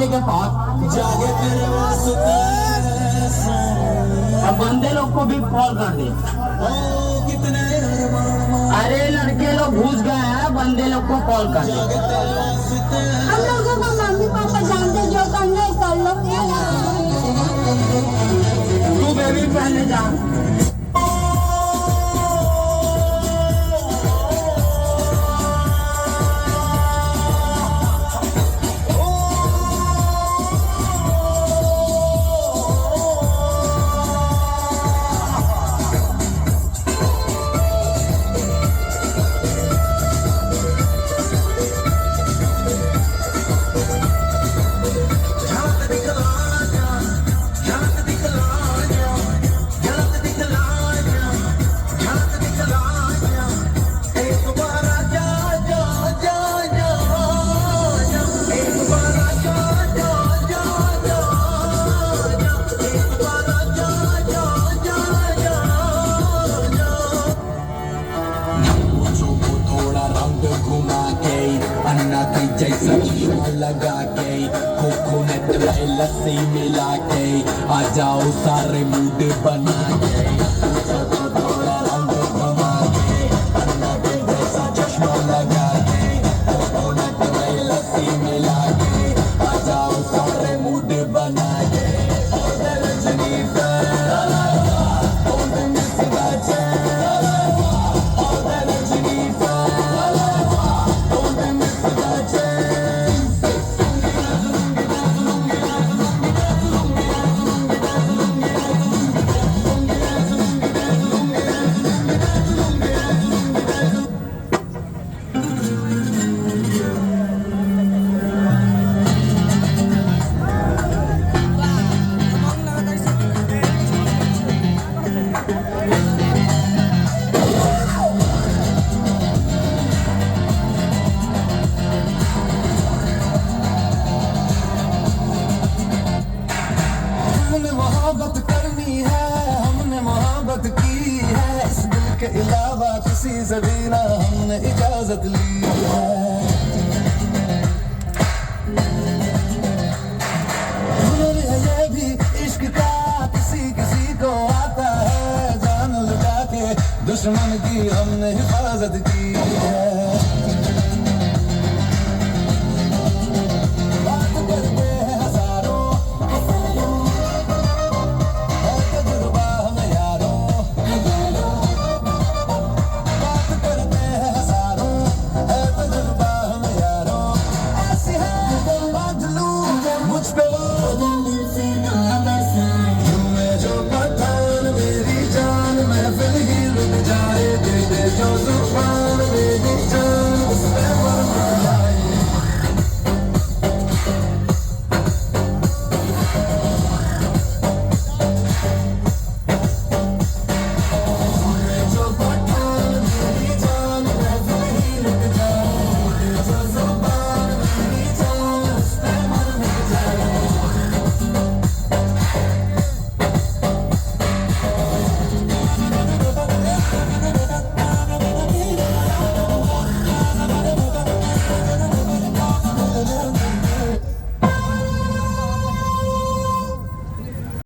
लेके पहुंच जागे तेरे वास्ते अब बंदे लोग को भी कॉल कर दे। ओ कितने अरमान अरे लड़के लोग घुस गए हैं, बंदे लोग को कॉल कर दे। जागे तेरे वास्ते हम लोगों को मम्मी पापा जानते जो करना है कर लो। तू बेबी पहले जा। जैसा चश्मा लगा के कोकोनट में लस्सी मिला के आ जाओ सारे मूड बना के थोड़ा रंग घुमा के अन्ना के जैसा चश्मा लगा के कोकोनट में लस्सी मिला के आ जाओ सारे मूड बना के रजनी मोहब्बत करनी है, हमने मोहब्बत की है, इस दिल के अलावा किसी से भी ना हमने इजाजत ली है। हुनर है ये भी इश्क का, किसी किसी को आता है, जान लगा के दुश्मन की हमने हिफाजत की है।